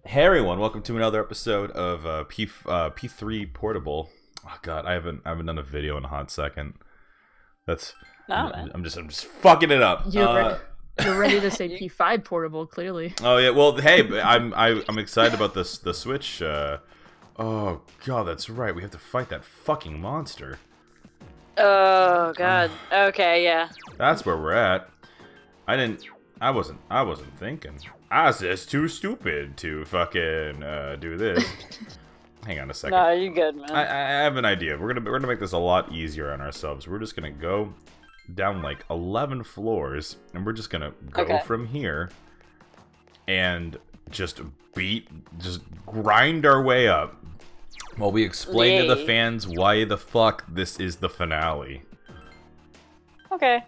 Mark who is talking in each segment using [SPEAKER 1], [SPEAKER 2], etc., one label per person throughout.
[SPEAKER 1] Hey everyone, welcome to another episode of P3 Portable. Oh god, I haven't done a video in a hot second. That's
[SPEAKER 2] No, man.
[SPEAKER 1] I'm just fucking it up.
[SPEAKER 3] You're ready to say P5 portable, clearly.
[SPEAKER 1] Oh yeah, well hey, but I'm excited about the Switch. Oh god, that's right. We have to fight that fucking monster.
[SPEAKER 2] Oh god. Okay, yeah.
[SPEAKER 1] That's where we're at. I wasn't thinking. I was just too stupid to fucking do this. Hang on a second.
[SPEAKER 2] No, you good, man.
[SPEAKER 1] I have an idea. We're gonna make this a lot easier on ourselves. We're just gonna go down like 11 floors, and we're just gonna go from here and just grind our way up while we explain to the fans why the fuck this is the finale.
[SPEAKER 2] Okay.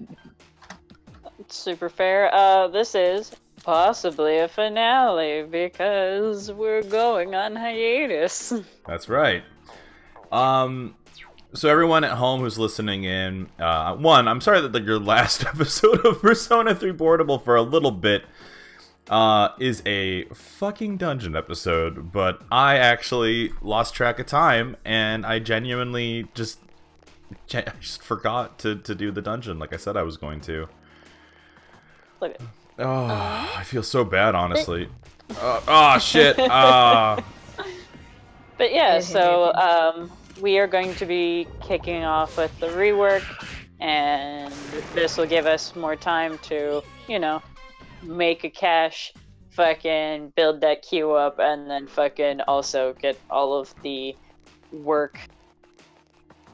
[SPEAKER 2] That's super fair. This is possibly a finale because we're going on hiatus.
[SPEAKER 1] That's right. So everyone at home who's listening in, one, I'm sorry that your last episode of Persona 3 Portable for a little bit is a fucking dungeon episode, but I actually lost track of time and I genuinely just forgot to do the dungeon like I said I was going to.
[SPEAKER 2] Look at
[SPEAKER 1] Oh, I feel so bad, honestly. Oh, shit.
[SPEAKER 2] But yeah, so we are going to be kicking off with the rework, and this will give us more time to, you know, make a cache, fucking build that queue up, and then fucking also get all of the work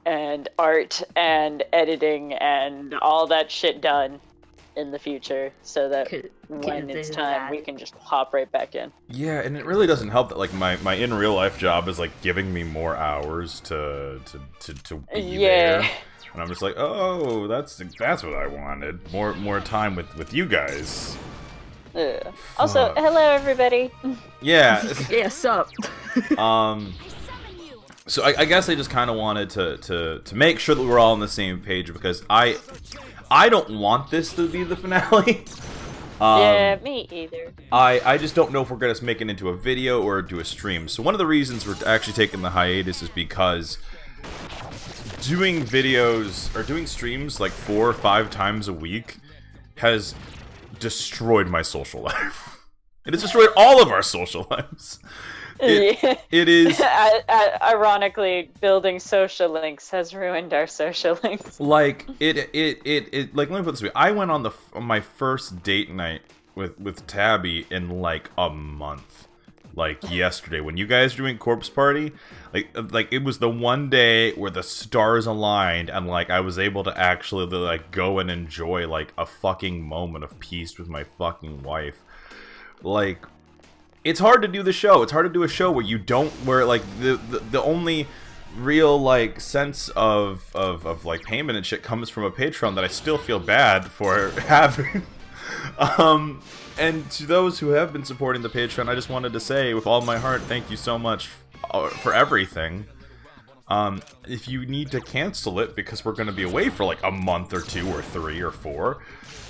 [SPEAKER 2] and art and editing and all that shit done in the future, so that when it's time, we can just hop right back in.
[SPEAKER 1] Yeah, and it really doesn't help that like my in real life job is like giving me more hours to be there, and I'm just like, oh, that's what I wanted, more time with you guys.
[SPEAKER 2] Also, hello everybody.
[SPEAKER 1] Yeah.
[SPEAKER 3] Yeah, sup.
[SPEAKER 1] So I guess I just kind of wanted to make sure that we're all on the same page because I don't want this to be the finale.
[SPEAKER 2] Yeah, me either.
[SPEAKER 1] I just don't know if we're going to make it into a video or do a stream. So one of the reasons we're actually taking the hiatus is because doing videos or doing streams like 4 or 5 times a week has destroyed my social life. It has destroyed all of our social lives. It is
[SPEAKER 2] ironically, building social links has ruined our social links.
[SPEAKER 1] Like like, let me put it this way. I went on my first date night with Tabby in like a month. Like yesterday when you guys were doing Corpse Party, like it was the one day where the stars aligned and like I was able to actually like go and enjoy like a fucking moment of peace with my fucking wife. Like, it's hard to do the show. It's hard to do a show where you don't, where like the only real like sense of like payment and shit comes from a Patreon that I still feel bad for having. And to those who have been supporting the Patreon, I just wanted to say with all my heart, thank you so much for everything. If you need to cancel it because we're going to be away for like a month or 2 or 3 or 4,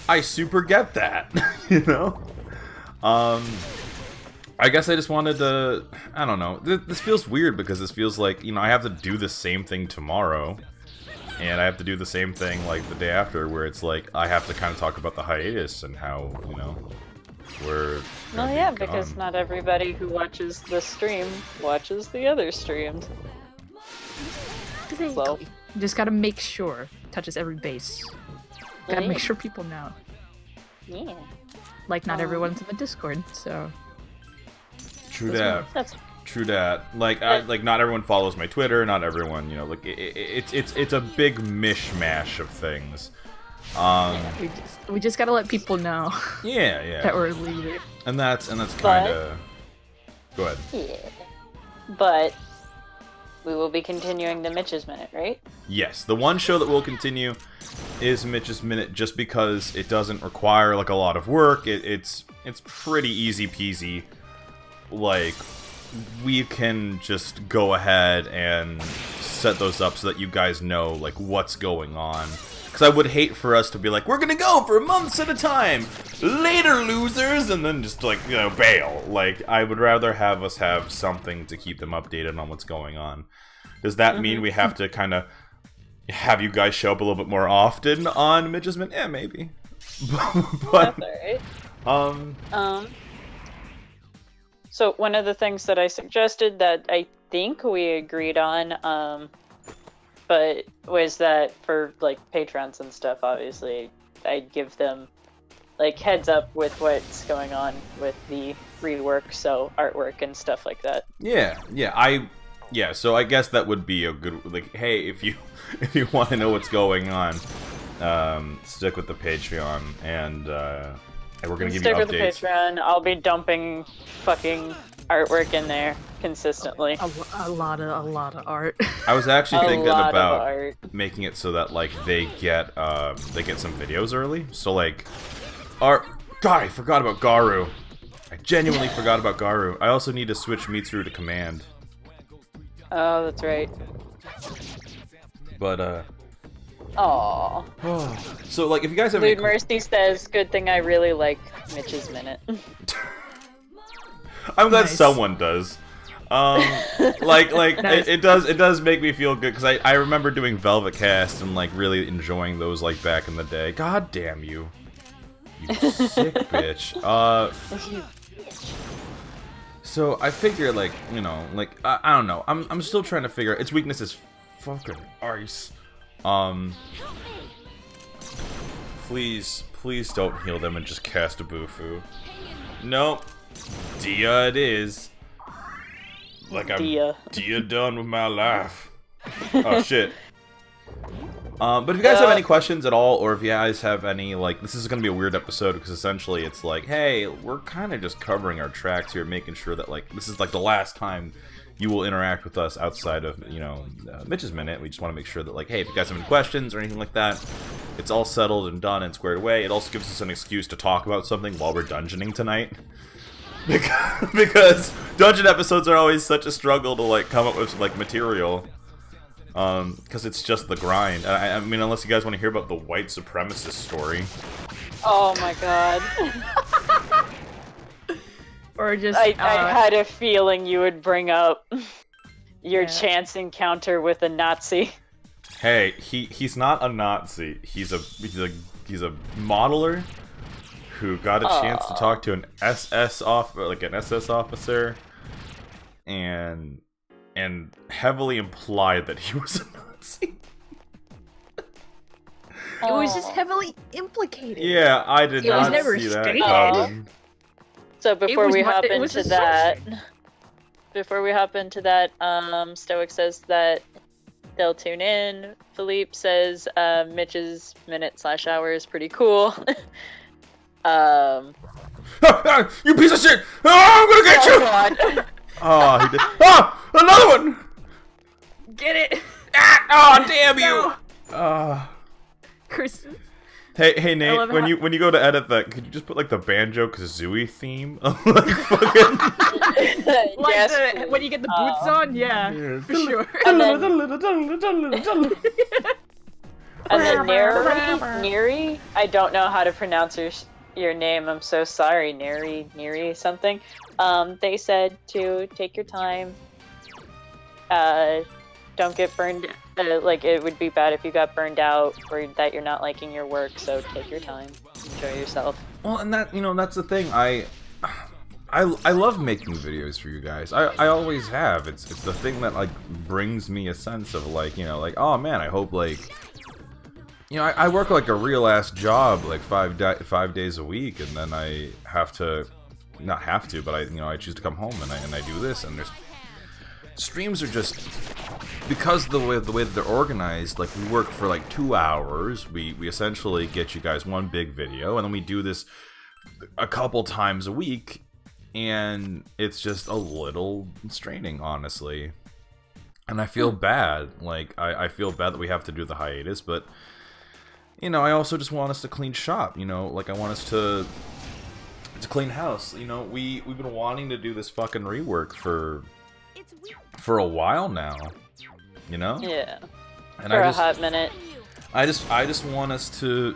[SPEAKER 1] I super get that, you know? I guess I just wanted to, I don't know, this feels weird because this feels like, you know, I have to do the same thing tomorrow, and I have to do the same thing, like, the day after, where it's like, I have to kind of talk about the hiatus and how, you know, we're
[SPEAKER 2] Well, yeah, because not everybody who watches the stream watches the other streams. So,
[SPEAKER 3] You just gotta make sure, touches every base. Gotta make sure people know.
[SPEAKER 2] yeah.
[SPEAKER 3] Like, not everyone's in the Discord, so...
[SPEAKER 1] True that. True that. Like, not everyone follows my Twitter. Not everyone, you know, like it's a big mishmash of things.
[SPEAKER 3] We just gotta let people know.
[SPEAKER 1] Yeah.
[SPEAKER 3] That we're leaving.
[SPEAKER 1] And that's kind of. Go ahead.
[SPEAKER 2] Yeah. But we will be continuing the Mitch's Minute, right?
[SPEAKER 1] Yes, the one show that will continue is Mitch's Minute, just because it doesn't require like a lot of work. It's pretty easy peasy. Like, we can just go ahead and set those up so that you guys know like what's going on. Because I would hate for us to be like, we're gonna go for months at a time, later losers, and then just like, you know, bail. Like, I would rather have us have something to keep them updated on what's going on. Does that mean we have to kind of have you guys show up a little bit more often on Midge's Minute? Yeah, maybe. But,
[SPEAKER 2] that's alright. So one of the things that I suggested that I think we agreed on, but was that for like patrons and stuff, obviously, I'd give them like heads up with what's going on with the rework, so artwork and stuff like that.
[SPEAKER 1] yeah, so I guess that would be a good, like, hey, if you want to know what's going on, stick with the Patreon, and we're gonna give you updates.
[SPEAKER 2] Stick with the Patreon. I'll be dumping fucking artwork in there consistently.
[SPEAKER 3] A lot of art.
[SPEAKER 1] I was actually thinking about making it so that like they get some videos early. So like, God, I forgot about Garu. I genuinely forgot about Garu. I also need to switch Mitsuru to command.
[SPEAKER 2] Oh, that's right.
[SPEAKER 1] But
[SPEAKER 2] Aww.
[SPEAKER 1] So like, if you guys have
[SPEAKER 2] Lewd Mercy says, "Good thing I really like Mitch's Minute."
[SPEAKER 1] I'm glad someone does. It does make me feel good because I remember doing Velvet Cast and like really enjoying those like back in the day. God damn you, you sick bitch. So I figure like, you know, like I don't know. I'm still trying to figure out its weakness is fucking ice. Please don't heal them and just cast a Bufu. Nope. Dia it is. Like I'm Dia done with my life. Oh shit. But if you guys have any questions at all, or if you guys have any, like, this is gonna be a weird episode because essentially it's like, hey, we're kind of just covering our tracks here, making sure that like this is like the last time you will interact with us outside of, you know, Mitch's Minute. We just want to make sure that like, hey, if you guys have any questions or anything like that, it's all settled and done and squared away. It also gives us an excuse to talk about something while we're dungeoning tonight. Because dungeon episodes are always such a struggle to like come up with like material, because it's just the grind. I mean, unless you guys want to hear about the white supremacist story.
[SPEAKER 2] Oh my god.
[SPEAKER 3] Or just
[SPEAKER 2] I had a feeling you would bring up your chance encounter with a Nazi.
[SPEAKER 1] Hey, he's not a Nazi. He's a modeler who got a chance to talk to an SS officer, and heavily implied that he was a Nazi.
[SPEAKER 3] It was just heavily implicated.
[SPEAKER 1] Yeah, I did not see that coming.
[SPEAKER 2] So before we hop into that, Stoic says that they'll tune in. Philippe says Mitch's Minute/hour is pretty cool.
[SPEAKER 1] You piece of shit! Oh, I'm gonna get you!
[SPEAKER 2] God.
[SPEAKER 1] Oh, he did. Oh, another one!
[SPEAKER 3] Get it!
[SPEAKER 1] Ah, oh, damn you!
[SPEAKER 3] Chris.
[SPEAKER 1] Hey Nate, when you go to edit that, could you just put like the Banjo-Kazooie theme? Like fucking...
[SPEAKER 3] Like when you get the boots on? Yeah, for sure.
[SPEAKER 2] And then Neri, I don't know how to pronounce your name. I'm so sorry, Neri something. They said to take your time. Don't get burned. Like, it would be bad if you got burned out or that you're not liking your work. So take your time, enjoy yourself.
[SPEAKER 1] Well, and that, you know, that's the thing. I love making videos for you guys. I always have. It's the thing that like brings me a sense of like, you know, like, oh man, I hope like, you know, I work like a real ass job like 5 days a week, and then I have to, not have to, but I choose to come home and I do this, and there's streams are just, because the way that they're organized, like we work for like 2 hours, we essentially get you guys one big video, and then we do this a couple times a week, and it's just a little straining, honestly. And I feel bad, like I feel bad that we have to do the hiatus, but you know, I also just want us to clean shop, you know, like I want us to clean house. You know, we've been wanting to do this fucking rework for a while now, you know?
[SPEAKER 2] Yeah.
[SPEAKER 1] And
[SPEAKER 2] for a hot minute.
[SPEAKER 1] I just want us to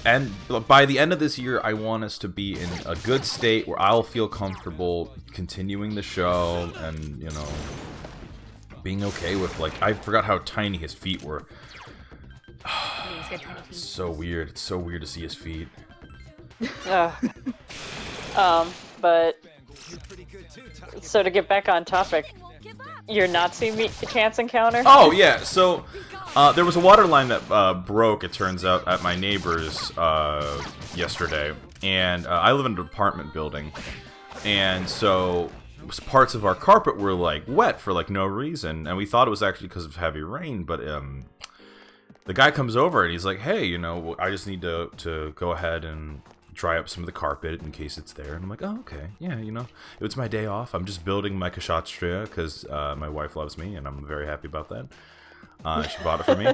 [SPEAKER 1] end by the end of this year. I want us to be in a good state where I'll feel comfortable continuing the show, and you know, being okay with, like, I forgot how tiny his feet were. So weird. It's so weird to see his feet.
[SPEAKER 2] But so to get back on topic, your Nazi chance encounter?
[SPEAKER 1] Oh yeah, so there was a water line that broke, it turns out, at my neighbor's yesterday, and I live in an apartment building, and so parts of our carpet were like wet for like no reason, and we thought it was actually because of heavy rain, but the guy comes over and he's like, hey, you know, I just need to go ahead and dry up some of the carpet in case it's there. And I'm like, oh, okay, yeah, you know, it's my day off. I'm just building my Kshatriya because my wife loves me, and I'm very happy about that. She bought it for me.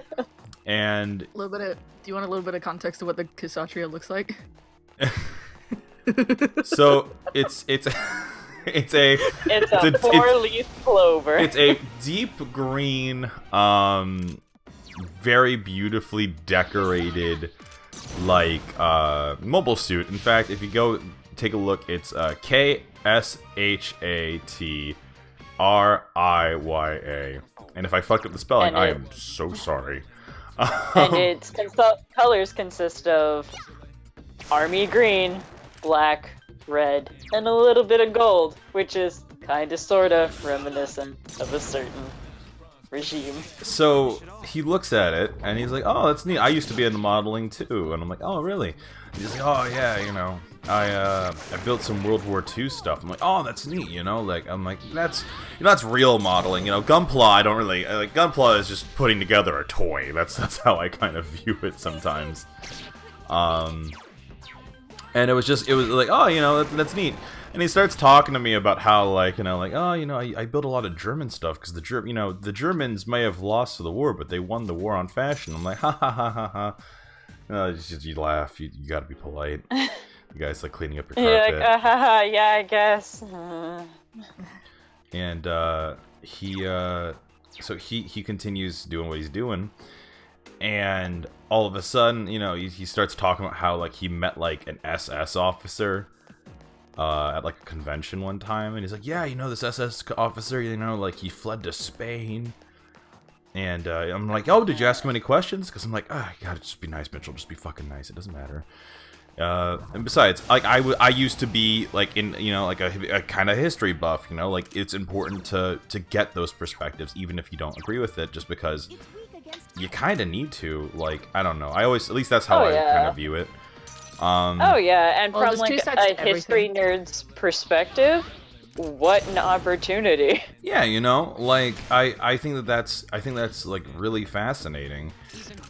[SPEAKER 1] And
[SPEAKER 3] a little bit of, do you want a little bit of context of what the Kshatriya looks like?
[SPEAKER 1] So it's a
[SPEAKER 2] four-leaf clover.
[SPEAKER 1] It's a deep green, very beautifully decorated, like, mobile suit. In fact, if you go take a look, it's Kshatriya. And if I fucked up the spelling, I am so sorry.
[SPEAKER 2] And its colors consist of army green, black, red, and a little bit of gold, which is kinda sorta reminiscent of a certain regime.
[SPEAKER 1] So he looks at it and he's like, oh, that's neat. I used to be into modeling too. And I'm like, oh, really? And he's like, oh yeah, you know, I built some World War II stuff. I'm like, oh, that's neat, you know, like, I'm like, that's, you know, that's real modeling, you know. Gunpla, I don't really, like, Gunpla is just putting together a toy. That's how I kind of view it sometimes. And it was like, oh, you know, that's neat. And he starts talking to me about how, like, you know, like, oh, you know, I built a lot of German stuff because the Germans may have lost the war, but they won the war on fashion. I'm like, ha ha ha ha ha. You laugh. You gotta be polite. You guys like cleaning up your carpet.
[SPEAKER 2] You're like, ha ha, yeah, I guess.
[SPEAKER 1] And so he continues doing what he's doing. And all of a sudden, you know, he starts talking about how, like, he met, like, an SS officer at, like, a convention one time. And he's like, yeah, you know, this SS officer, you know, like, he fled to Spain. And I'm like, oh, did you ask him any questions? Because I'm like, oh, God, just be nice, Mitchell. Just be fucking nice. It doesn't matter. And besides, like, I used to be, like, in, you know, like, a kind of history buff, you know? Like, it's important to get those perspectives, even if you don't agree with it, just because you kind of need to. Like, I don't know. I always, at least that's how I kind of view it.
[SPEAKER 2] Oh yeah, and
[SPEAKER 3] well,
[SPEAKER 2] from like a history nerd's perspective, what an opportunity.
[SPEAKER 1] Yeah, you know, like I think that's like really fascinating.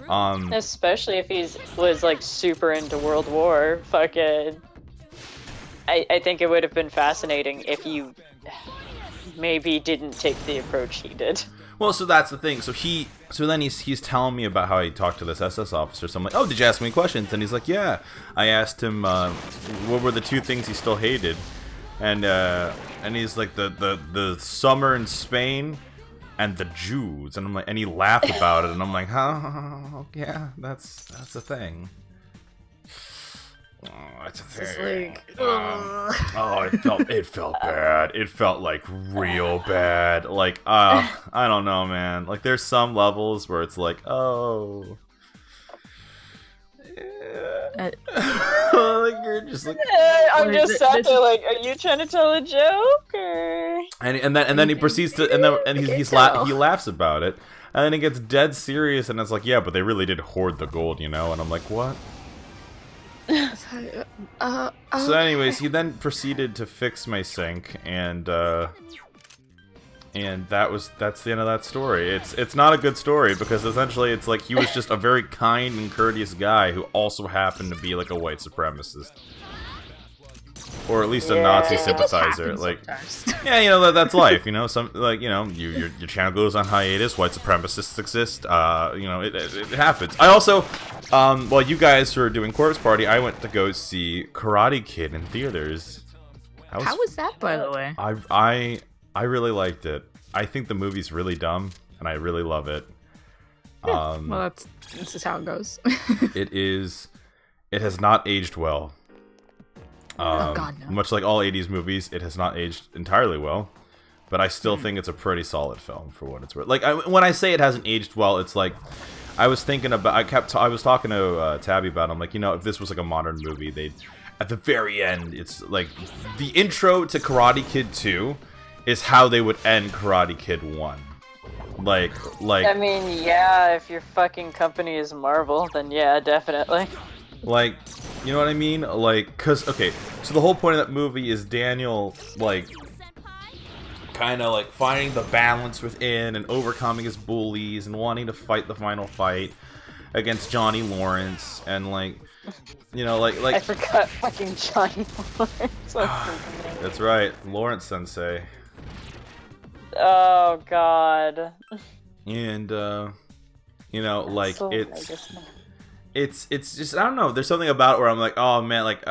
[SPEAKER 2] Especially if was like super into World War. Fucking, I think it would have been fascinating if you maybe didn't take the approach he did.
[SPEAKER 1] Well, so that's the thing. So then he's telling me about how he talked to this SS officer. So I'm like, oh, did you ask me questions? And he's like, yeah. I asked him what were the two things he still hated, and he's like the summer in Spain and the Jews. And I'm like, and he laughed about it, and I'm like, oh, yeah, that's a thing. Oh, it's a thing.
[SPEAKER 3] Like,
[SPEAKER 1] oh, it felt bad. It felt like real bad. Like, I don't know, man. Like, there's some levels where it's like, oh, like you're just like,
[SPEAKER 2] I'm just sat there like, are you trying to tell a joke or?
[SPEAKER 1] And then he proceeds to, and he laughs about it, and then he gets dead serious, and it's like, yeah, but they really did hoard the gold, you know? And I'm like, what? So anyways, he then proceeded to fix my sink, and that's the end of that story. It's not a good story, because essentially it's like he was just a very kind and courteous guy who also happened to be like a white supremacist. Or at least a Nazi sympathizer. Like, yeah, you know, that's life, you know. Some, like, you know, your channel goes on hiatus, white supremacists exist, you know, it happens. I also, while you guys were doing Corpse Party, I went to go see Karate Kid in theaters.
[SPEAKER 3] How was that, by the way?
[SPEAKER 1] I really liked it. I think the movie's really dumb, and I really love it.
[SPEAKER 3] Well, this is how it goes.
[SPEAKER 1] It has not aged well.
[SPEAKER 3] Oh God, no.
[SPEAKER 1] Much like all 80s movies, it has not aged entirely well. But I still think it's a pretty solid film for what it's worth. Like, when I say it hasn't aged well, it's like, I was thinking about, I was talking to Tabby about it. I'm like, you know, if this was like a modern movie, they'd, at the very end, it's like, the intro to Karate Kid 2 is how they would end Karate Kid 1. Like...
[SPEAKER 2] I mean, yeah, if your fucking company is Marvel, then yeah, definitely.
[SPEAKER 1] Like, you know what I mean? Like, cause, okay, so the whole point of that movie is Daniel, like, kind of like finding the balance within and overcoming his bullies and wanting to fight the final fight against Johnny Lawrence and like, you know, like
[SPEAKER 2] I forgot fucking Johnny Lawrence.
[SPEAKER 1] That's right, Lawrence Sensei.
[SPEAKER 2] Oh God.
[SPEAKER 1] And you know, like
[SPEAKER 2] so
[SPEAKER 1] it's just, I don't know. There's something about it where I'm like, oh man, like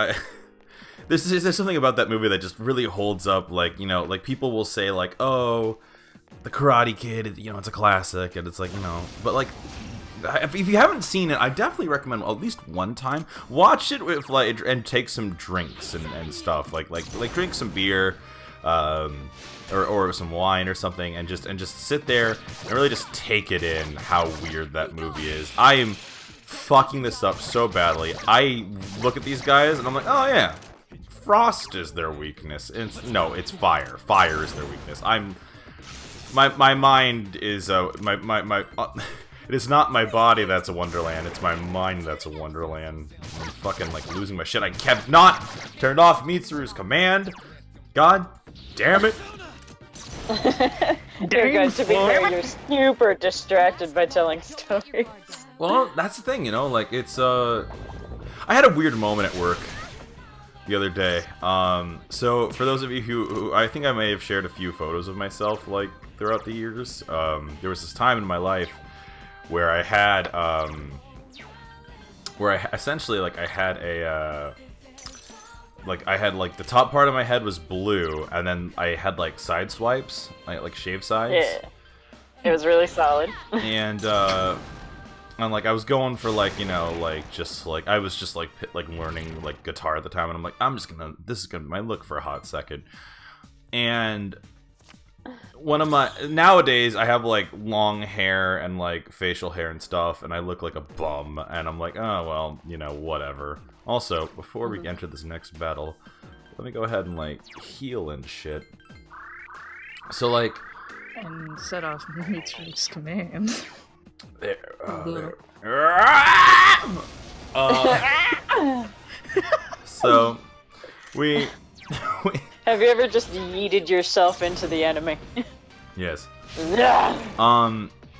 [SPEAKER 1] there's something about that movie that just really holds up. Like, you know, like people will say like, oh, The Karate Kid, you know, it's a classic, and it's like, you know, but like, if you haven't seen it, I definitely recommend at least one time watch it with like and take some drinks and stuff, like drink some beer, or some wine or something, and just sit there and really just take it in how weird that movie is. I am fucking this up so badly. I look at these guys and I'm like, oh yeah, frost is their weakness. No, it's fire. Fire is their weakness. My mind is it is not my body that's a wonderland. It's my mind that's a wonderland. I'm fucking like losing my shit. I kept not turned off Mitsuru's command. God damn it.
[SPEAKER 2] You're going to be here. You're super distracted by telling stories.
[SPEAKER 1] Well, that's the thing, you know. Like it's I had a weird moment at work the other day. So for those of you who I think I may have shared a few photos of myself like throughout the years. There was this time in my life where I had essentially like I had a like the top part of my head was blue, and then I had like side swipes, like shave sides.
[SPEAKER 2] Yeah, it was really solid.
[SPEAKER 1] And like I was going for like, you know, like just like I was just like learning like guitar at the time, and I'm like, this is gonna be my look for a hot second. And one of my nowadays I have like long hair and like facial hair and stuff, and I look like a bum, and I'm like, oh well, you know, whatever. Also, before we enter this next battle, let me go ahead and like heal and shit. So like,
[SPEAKER 3] and set off Mitsuru's command.
[SPEAKER 1] There. So we
[SPEAKER 2] have you ever just yeeted yourself into the enemy?
[SPEAKER 1] Yes.
[SPEAKER 2] Yeah.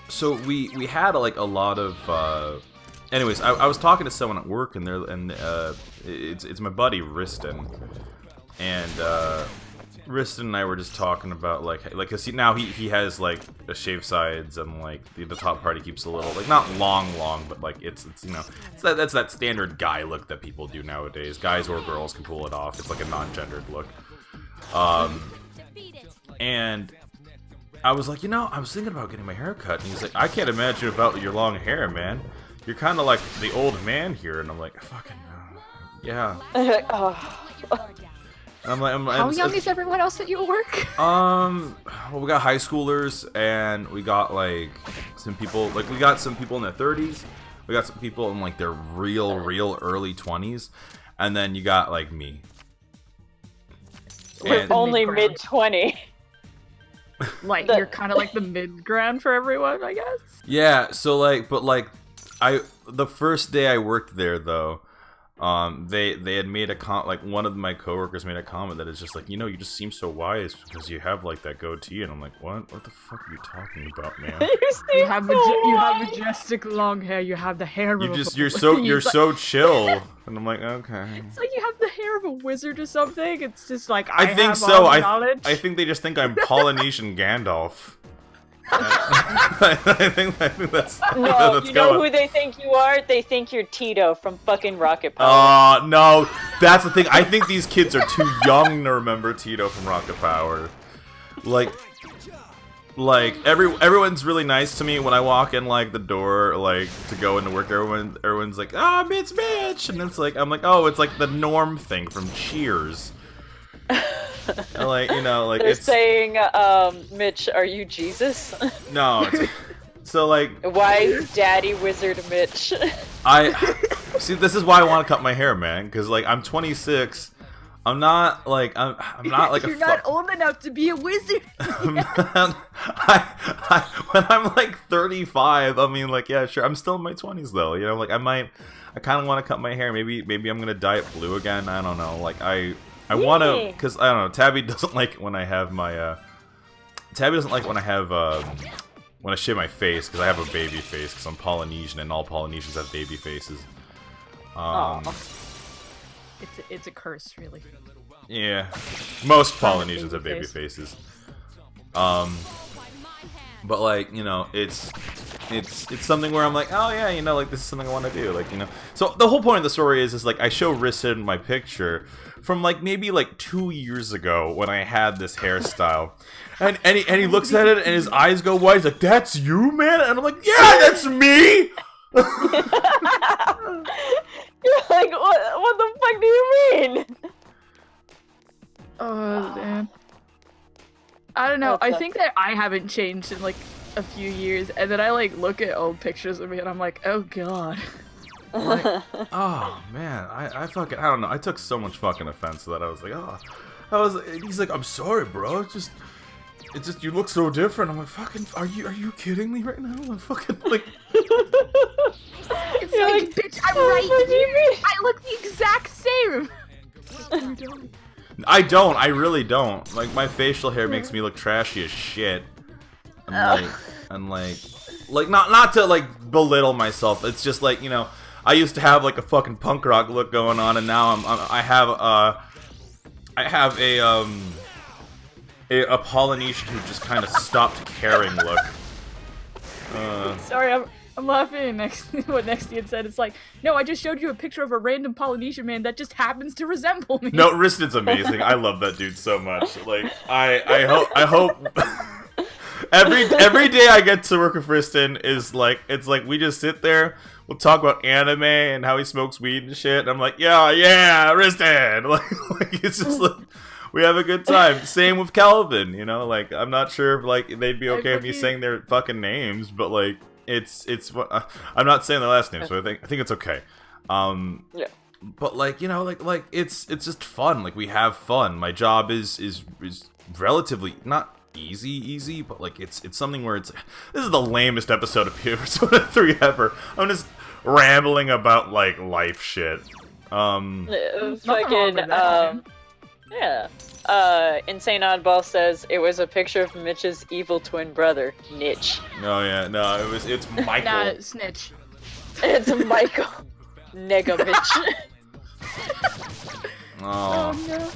[SPEAKER 1] So we had like a lot of anyways, I was talking to someone at work, and it's my buddy Riston, and Riston and I were just talking about like cause now he has like a shaved sides, and like the top part he keeps a little like not long, but like it's you know, that's that standard guy look that people do nowadays. Guys or girls can pull it off. It's like a non-gendered look. And I was like, you know, I was thinking about getting my hair cut, and he's like, I can't imagine without your long hair, man. You're kind of like the old man here, and I'm like, fucking yeah.
[SPEAKER 2] Oh.
[SPEAKER 1] And
[SPEAKER 3] how young is everyone else at your work?
[SPEAKER 1] Well, we got high schoolers, and we got like some people, like we got some people in their 30s, we got some people in like their real early 20s, and then you got like me.
[SPEAKER 2] We're only mid-20.
[SPEAKER 3] Like you're kind of like the mid-ground for everyone, I guess.
[SPEAKER 1] Yeah. So like, but like, the first day I worked there though, they had made like one of my coworkers made a comment that is just like, you know, you just seem so wise because you have like that goatee, and I'm like, what the fuck are you talking about, man?
[SPEAKER 3] You have majestic long hair. You have the hair.
[SPEAKER 1] You're so chill, and I'm like, okay.
[SPEAKER 3] It's like you have the hair of a wizard or something. It's just like
[SPEAKER 1] I think
[SPEAKER 3] have
[SPEAKER 1] so.
[SPEAKER 3] All the knowledge.
[SPEAKER 1] I think they just think I'm Polynesian Gandalf. I think that's
[SPEAKER 2] no. You know who they think you are? They think you're Tito from fucking Rocket Power.
[SPEAKER 1] No, that's the thing. I think these kids are too young to remember Tito from Rocket Power. Like like everyone's really nice to me when I walk in like the door, like to go into work. Everyone's like, "Ah, oh, it's Mitch," and it's like I'm like, "Oh, it's like the Norm thing from Cheers." And, like, you know, like
[SPEAKER 2] they're
[SPEAKER 1] it's
[SPEAKER 2] saying, Mitch, are you Jesus?
[SPEAKER 1] no. So like,
[SPEAKER 2] why is Daddy Wizard Mitch?
[SPEAKER 1] I see. This is why I want to cut my hair, man. Because like I'm 26. I'm not like I'm not like
[SPEAKER 3] You're not old enough to be a wizard.
[SPEAKER 1] when I'm like 35, I mean, like, yeah, sure. I'm still in my 20s though. You know, like I kind of want to cut my hair. Maybe I'm gonna dye it blue again. I don't know. Like I want to, because I don't know. Tabby doesn't like when I have my Tabby doesn't like when I have when I shave my face, because I have a baby face because I'm Polynesian and all Polynesians have baby faces.
[SPEAKER 3] It's a curse, really.
[SPEAKER 1] Yeah, most Polynesians have baby faces. But like, you know, it's something where I'm like, oh yeah, you know, like this is something I want to do, like, you know. So the whole point of the story is like I show Riston my picture from like maybe like 2 years ago when I had this hairstyle, and he looks at it and his eyes go wide. He's like, "That's you, man?" And I'm like, "Yeah, that's me."
[SPEAKER 2] You're like, what the fuck do you mean?
[SPEAKER 3] Oh, man. I don't know. I think that I haven't changed in like a few years, and then I like look at old pictures of me and I'm like, oh god.
[SPEAKER 1] Like, oh man, I fucking, I don't know. I took so much fucking offense to that. I was like, oh, he's like, I'm sorry, bro. It's just you look so different. I'm like, fucking, are you kidding me right now? I'm fucking like.
[SPEAKER 3] It's like, bitch, I'm right here. I look the exact same.
[SPEAKER 1] I don't. I really don't. Like, my facial hair makes me look trashy as shit. And like, not to like belittle myself. It's just like, you know, I used to have like a fucking punk rock look going on, and now I have a Polynesian who just kind of stopped caring look.
[SPEAKER 3] Sorry, I'm laughing what Nexian said. It's like, no, I just showed you a picture of a random Polynesian man that just happens to resemble me.
[SPEAKER 1] No, Riston's amazing. I love that dude so much. Like, I hope every day I get to work with Riston is like, it's like we just sit there, we'll talk about anime and how he smokes weed and shit, and I'm like, yeah, Riston. Like it's just like we have a good time. Same with Calvin, you know, like I'm not sure if like they'd be okay with me saying their fucking names, but like it's I'm not saying their last name, so I think it's okay.
[SPEAKER 2] Yeah.
[SPEAKER 1] But like, you know, like it's just fun. Like we have fun. My job is relatively not easy, but like it's something where it's, this is the lamest episode of Persona 3 ever. I'm just rambling about like life shit.
[SPEAKER 2] Fucking yeah. Insane Oddball says it was a picture of Mitch's evil twin brother, Nitch.
[SPEAKER 1] Oh yeah, no, it's Michael.
[SPEAKER 3] Nah, Snitch.
[SPEAKER 2] It's Michael. Nega Mitch.
[SPEAKER 1] Oh
[SPEAKER 3] no.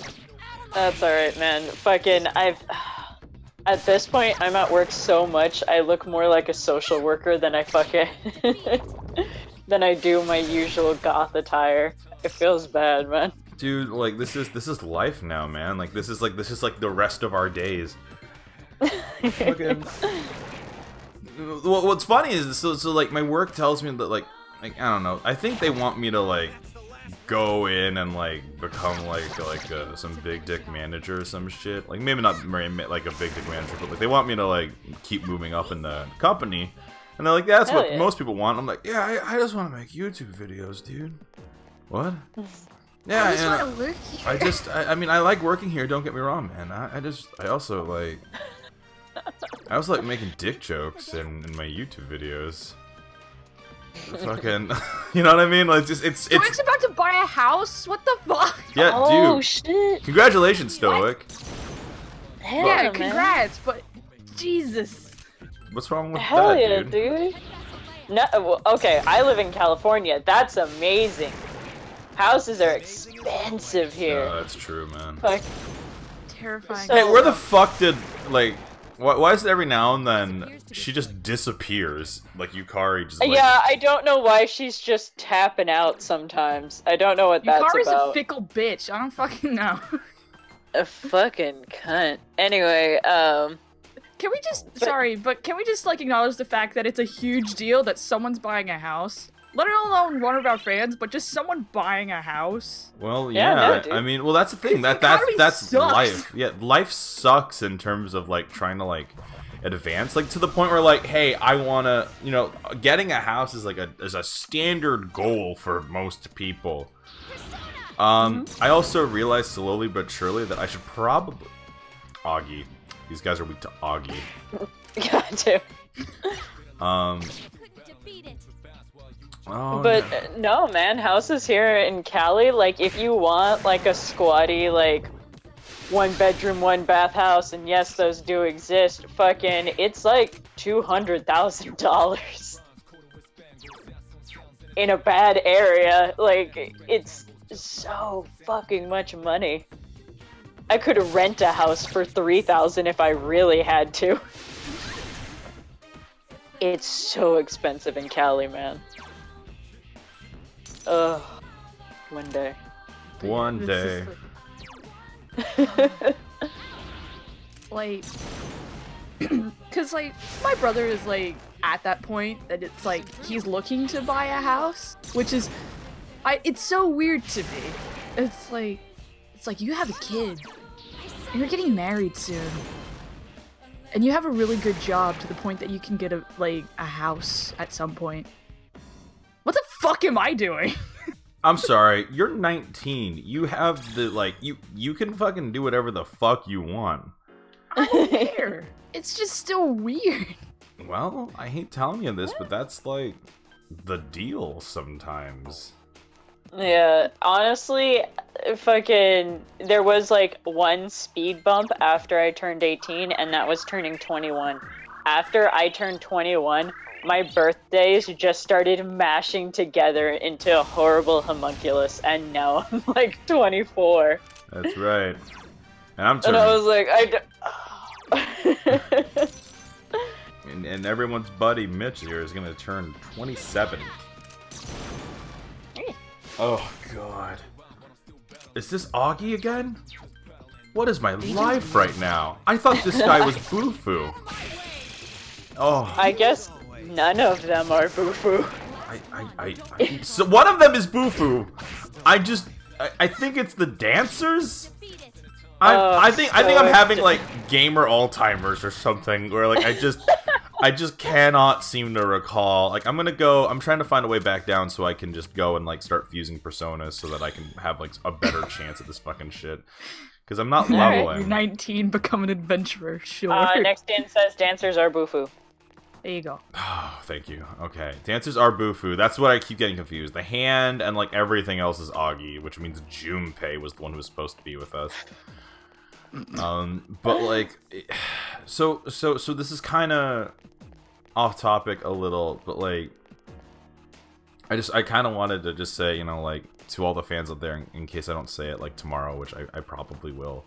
[SPEAKER 2] That's alright, man. Fucking, at this point, I'm at work so much, I look more like a social worker than I fucking... than I do my usual goth attire. It feels bad, man.
[SPEAKER 1] Dude, like this is life now, man. Like this is like the rest of our days. Fucking... What's funny is so like my work tells me that like I don't know. I think they want me to like go in and like become like some big dick manager or some shit. Like maybe not like a big dick manager, but like they want me to like keep moving up in the company. And they're like, that's what most people want. I'm like, yeah, I just want to make YouTube videos, dude. What? Yeah,
[SPEAKER 3] I just want to work here.
[SPEAKER 1] I mean, I like working here. Don't get me wrong, man. I also like making dick jokes in my YouTube videos. Fucking, you know what I mean? Like, it's.
[SPEAKER 3] Stoic's about to buy a house. What the fuck?
[SPEAKER 1] Yeah, dude.
[SPEAKER 2] Oh shit!
[SPEAKER 1] Congratulations, Stoic.
[SPEAKER 2] Hell
[SPEAKER 3] yeah,
[SPEAKER 2] man.
[SPEAKER 3] Congrats, but Jesus.
[SPEAKER 1] What's wrong with
[SPEAKER 2] Hell
[SPEAKER 1] that,
[SPEAKER 2] yeah,
[SPEAKER 1] dude?
[SPEAKER 2] No, well, okay, I live in California. That's amazing. Houses are expensive here.
[SPEAKER 1] That's true, man.
[SPEAKER 2] Fuck.
[SPEAKER 3] Terrifying.
[SPEAKER 2] So-
[SPEAKER 1] Hey, where the fuck did like? Why is it every now and then she just disappears? Like Yukari just. Like...
[SPEAKER 2] Yeah, I don't know why she's just tapping out sometimes. I don't know what that's
[SPEAKER 3] Yukari's
[SPEAKER 2] about.
[SPEAKER 3] a fickle bitch. I don't fucking know.
[SPEAKER 2] A fucking cunt. Anyway,
[SPEAKER 3] Can can we just sorry, but can we just like acknowledge the fact that it's a huge deal that someone's buying a house? Let alone one of our fans, but just someone buying a house.
[SPEAKER 1] Well, yeah,
[SPEAKER 2] no,
[SPEAKER 1] I mean, well, that's the thing. That's
[SPEAKER 3] sucks.
[SPEAKER 1] life. Yeah, life sucks in terms of like trying to like advance, like to the point where like, hey, I wanna, you know, getting a house is like a standard goal for most people. I also realized slowly but surely that I should probably Augie. These guys are weak to Augie.
[SPEAKER 2] Got to.
[SPEAKER 1] Oh,
[SPEAKER 2] but no, man, houses here in Cali, like if you want like a squatty, like 1-bedroom, 1-bath house, and yes, those do exist, fucking, it's like $200,000 in a bad area. Like, it's so fucking much money. I could rent a house for $3,000 if I really had to. It's so expensive in Cali, man. Ugh. One day.
[SPEAKER 1] One day.
[SPEAKER 3] Like, because like my brother is like at that point that it's like he's looking to buy a house, which is, it's so weird to me. It's like you have a kid, and you're getting married soon, and you have a really good job to the point that you can get a house at some point. What the fuck am I doing?
[SPEAKER 1] I'm sorry, you're 19. You have the, like, you can fucking do whatever the fuck you want.
[SPEAKER 3] I don't care. It's just still weird.
[SPEAKER 1] Well, I hate telling you this, but that's, like, the deal sometimes.
[SPEAKER 2] Yeah, honestly, fucking, there was, like, one speed bump after I turned 18, and that was turning 21. After I turned 21, my birthdays just started mashing together into a horrible homunculus, and now I'm like 24.
[SPEAKER 1] That's right. And I'm turning.
[SPEAKER 2] And I was like,
[SPEAKER 1] and everyone's buddy Mitch here is gonna turn 27. Oh god. Is this Augie again? What is my life right now? I thought this guy was Boo-Foo. Oh.
[SPEAKER 2] I guess none of them are Boo-Foo.
[SPEAKER 1] So one of them is Boo-Foo. I think it's the dancers. I think I'm having like gamer Alzheimer's or something, where like I just cannot seem to recall. Like I'm trying to find a way back down so I can just go and like start fusing personas so that I can have like a better chance at this fucking shit. Because I'm not leveling.
[SPEAKER 3] You're 19, become an adventurer, sure.
[SPEAKER 2] Next in says dancers are Boo-Foo.
[SPEAKER 3] There you go.
[SPEAKER 1] Oh, thank you. Okay. Dancers are Boo-Foo. That's what I keep getting confused. The hand and like everything else is Augie, which means Junpei was the one who was supposed to be with us. But like, so this is kind of off topic a little, but like, I kind of wanted to just say, you know, like, to all the fans out there, in case I don't say it like tomorrow, which I probably will.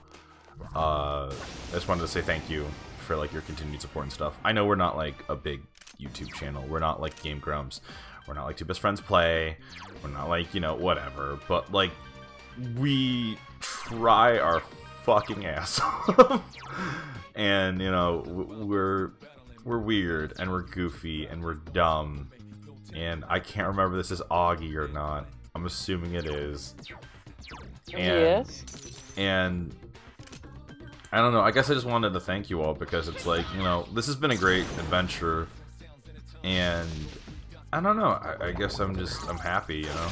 [SPEAKER 1] I just wanted to say thank you for like your continued support and stuff. I know we're not like a big YouTube channel. We're not like Game Grumps. We're not like Two Best Friends Play. We're not like, you know, whatever. But like, we try our fucking ass off. And you know, we're weird and we're goofy and we're dumb. And I can't remember if this is Augie or not. I'm assuming it is. And,
[SPEAKER 2] yes.
[SPEAKER 1] And I don't know, I guess I just wanted to thank you all because it's like, you know, this has been a great adventure. And I don't know, I guess I'm happy, you know?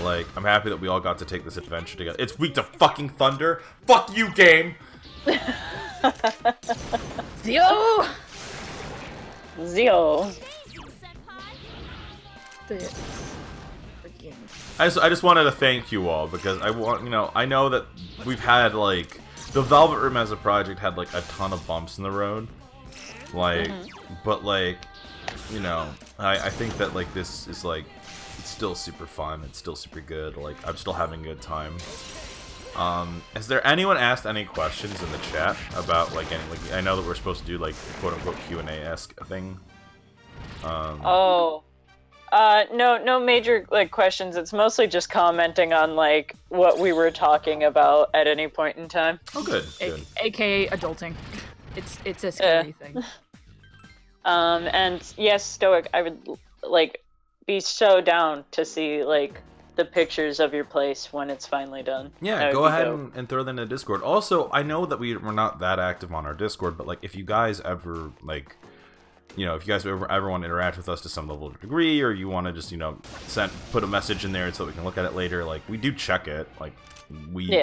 [SPEAKER 1] Like, I'm happy that we all got to take this adventure together. It's weak to fucking thunder! Fuck you, game!
[SPEAKER 3] Zio!
[SPEAKER 2] Zio.
[SPEAKER 1] I just wanted to thank you all because I want, you know, I know that we've had like the Velvet Room as a project had like a ton of bumps in the road, like, but like, you know, I think that like this is like, it's still super fun, it's still super good, like I'm still having a good time. Has there anyone asked any questions in the chat about like any, like, I know that we're supposed to do like quote unquote Q&A-esque thing.
[SPEAKER 2] No major like questions. It's mostly just commenting on like what we were talking about at any point in time.
[SPEAKER 1] Oh, good.
[SPEAKER 3] AKA adulting. It's a scary thing.
[SPEAKER 2] And yes, Stoic, I would like be so down to see like the pictures of your place when it's finally done.
[SPEAKER 1] Yeah, go ahead and throw them in Discord. Also, I know that we're not that active on our Discord, but like if you guys ever like, you know, if you guys ever want to interact with us to some level of degree, or you want to just, you know, put a message in there so we can look at it later, like we do check it. Like we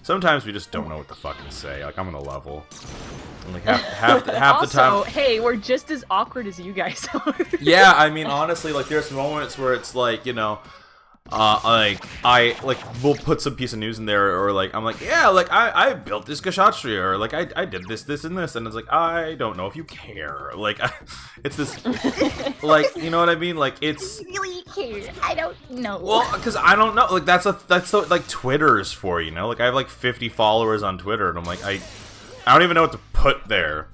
[SPEAKER 1] sometimes we just don't know what to fucking say. Like I'm gonna level. And, like half
[SPEAKER 3] also,
[SPEAKER 1] the time.
[SPEAKER 3] Also, hey, we're just as awkward as you guys are.
[SPEAKER 1] Yeah, I mean honestly, like there's moments where it's like, you know, we'll put some piece of news in there, or like I'm like, yeah, like I built this Kshatriya, or like I did this and this, and it's like I don't know if you care. Like it's this, like, you know what I mean? Like it's
[SPEAKER 3] really care. I don't know.
[SPEAKER 1] Well, because I don't know. Like that's what like Twitter's for, you know? Like I have like 50 followers on Twitter, and I'm like I don't even know what to put there.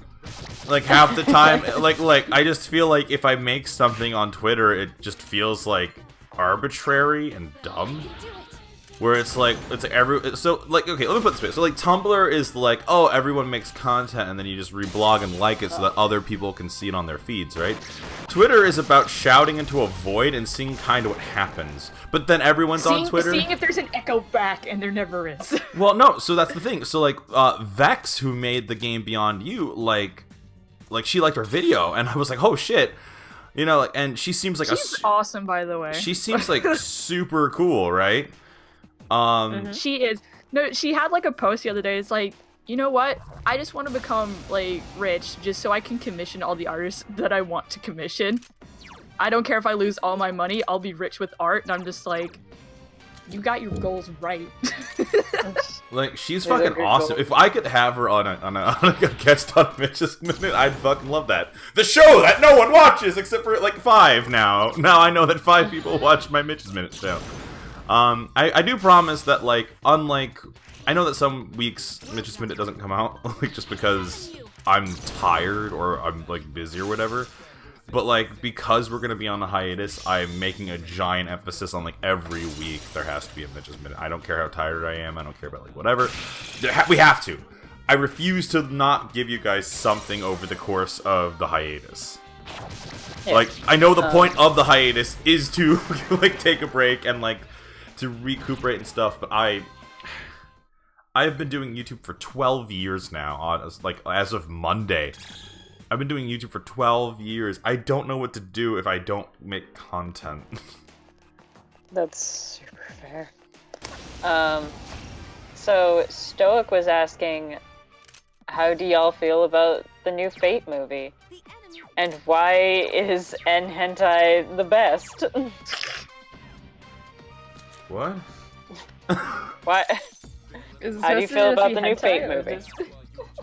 [SPEAKER 1] Like half the time, like I just feel like if I make something on Twitter, it just feels like arbitrary and dumb, where it's like so like, okay, let me put this way. So like Tumblr is like, oh, everyone makes content and then you just reblog and like it so that other people can see it on their feeds, right? Twitter is about shouting into a void and seeing kind of what happens, but then everyone's on Twitter
[SPEAKER 3] seeing if there's an echo back, and there never is.
[SPEAKER 1] Well, no, so that's the thing. So like Vex, who made the game Beyond You, like she liked our video, and I was like, oh shit. You know, like, and she seems like
[SPEAKER 3] she's awesome, by the way.
[SPEAKER 1] She seems like super cool, right?
[SPEAKER 3] She is. No, she had like a post the other day. It's like, you know what? I just want to become like rich, just so I can commission all the artists that I want to commission. I don't care if I lose all my money. I'll be rich with art, and I'm just like, you got your goals right.
[SPEAKER 1] Like, she's fucking awesome. If I could have her on a guest on Mitch's Minute, I'd fucking love that. The show that no one watches except for like 5 now. Now I know that 5 people watch my Mitch's Minute show. I do promise that, like, unlike, I know that some weeks Mitch's Minute doesn't come out, like, just because I'm tired or I'm like busy or whatever. But, like, because we're gonna be on a hiatus, I'm making a giant emphasis on, like, every week there has to be a Mitch's Minute. I don't care how tired I am. I don't care about, like, whatever. We have to. I refuse to not give you guys something over the course of the hiatus. Yeah. Like, I know the point of the hiatus is to, like, take a break and, like, to recuperate and stuff, but I've been doing YouTube for 12 years now, as of Monday. I've been doing YouTube for 12 years. I don't know what to do if I don't make content.
[SPEAKER 2] That's super fair. So Stoic was asking, how do y'all feel about the new Fate movie? And why is N hentai the best?
[SPEAKER 1] What?
[SPEAKER 2] Why? How do you feel about the new Fate movie?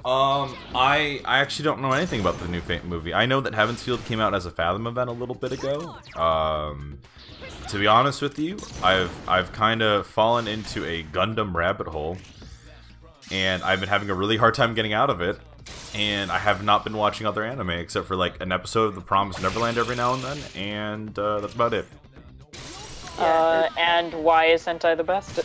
[SPEAKER 1] I actually don't know anything about the new Fate movie. I know that Heaven's Field came out as a Fathom event a little bit ago. To be honest with you, I've kind of fallen into a Gundam rabbit hole, and I've been having a really hard time getting out of it. And I have not been watching other anime except for like an episode of The Promised Neverland every now and then, and that's about it.
[SPEAKER 2] And why is hentai the best?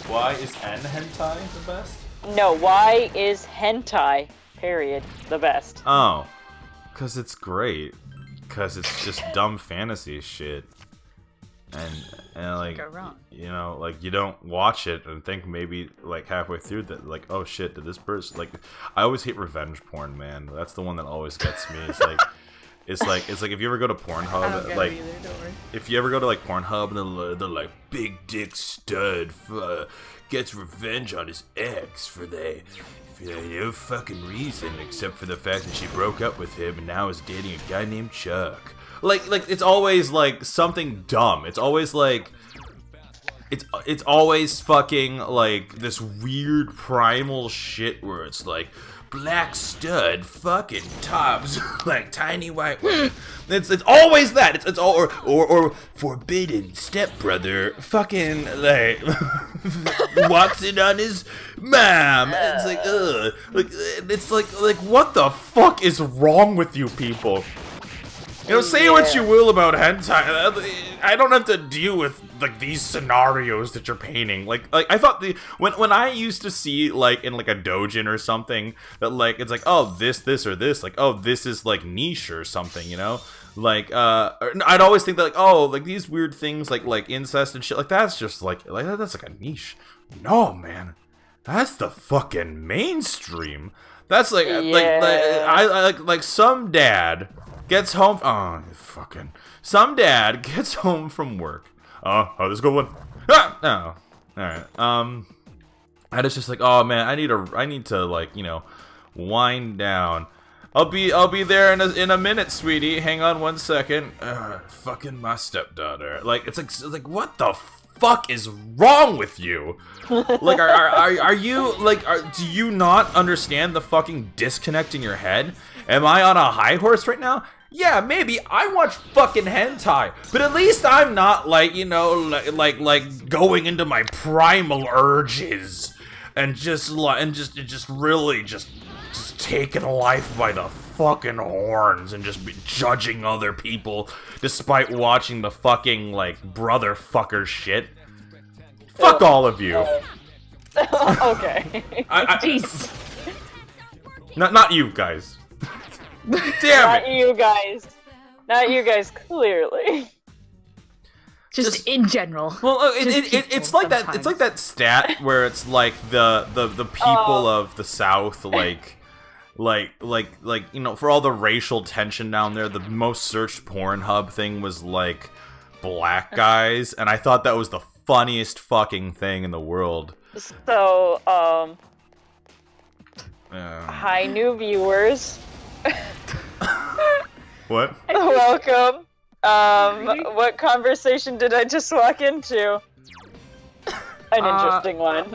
[SPEAKER 1] Why is N hentai the best?
[SPEAKER 2] No, why is hentai, period, the best?
[SPEAKER 1] Oh, because it's great. Because it's just dumb fantasy shit. And like, you know, like, you don't watch it and think maybe, like, halfway through that, like, oh shit, did this person, like, I always hate revenge porn, man. That's the one that always gets me. It's like, it's like if you ever go to Pornhub, like, if you ever go to, like, Pornhub and they're like, big dick stud gets revenge on his ex for no fucking reason except for the fact that she broke up with him and now is dating a guy named Chuck. Like it's always like something dumb. It's always like it's always fucking like this weird primal shit where it's like black stud fucking tops like tiny white women. It's always that. It's all or forbidden stepbrother fucking like walks in on his mom. It's like ugh. Like it's like what the fuck is wrong with you people? You know, say what you will about hentai. I don't have to deal with like these scenarios that you're painting. Like I thought when I used to see like in like a doujin or something that like it's like, oh, this or this, like, oh, this is like niche or something, you know? Like I'd always think that like, oh, like these weird things like incest and shit, like that's just like that's like a niche. No, man. That's the fucking mainstream. That's like like some dad gets home. Oh, fucking! Some dad gets home from work. Oh, this is a good one. Ah, no, all right. And it's just like, oh man, I need to like, you know, wind down. I'll be there in a minute, sweetie. Hang on 1 second. Fucking my stepdaughter. Like it's like what the fuck is wrong with you? Like are you like do you not understand the fucking disconnect in your head? Am I on a high horse right now? Yeah, maybe I watch fucking hentai, but at least I'm not like, you know, like going into my primal urges and just really taking life by the fucking horns and just be judging other people despite watching the fucking like brother fucker shit. Fuck all of you.
[SPEAKER 2] Okay.
[SPEAKER 3] Jeez.
[SPEAKER 1] Not you guys. Damn
[SPEAKER 2] Not
[SPEAKER 1] it.
[SPEAKER 2] you guys. Not you guys, clearly.
[SPEAKER 3] Just in general.
[SPEAKER 1] Well, it's like that. It's like that stat where it's like the people of the South, like you know, for all the racial tension down there, the most searched Pornhub thing was like black guys, and I thought that was the funniest fucking thing in the world.
[SPEAKER 2] So, hi, new viewers.
[SPEAKER 1] What?
[SPEAKER 2] Welcome. What conversation did I just walk into? An interesting one.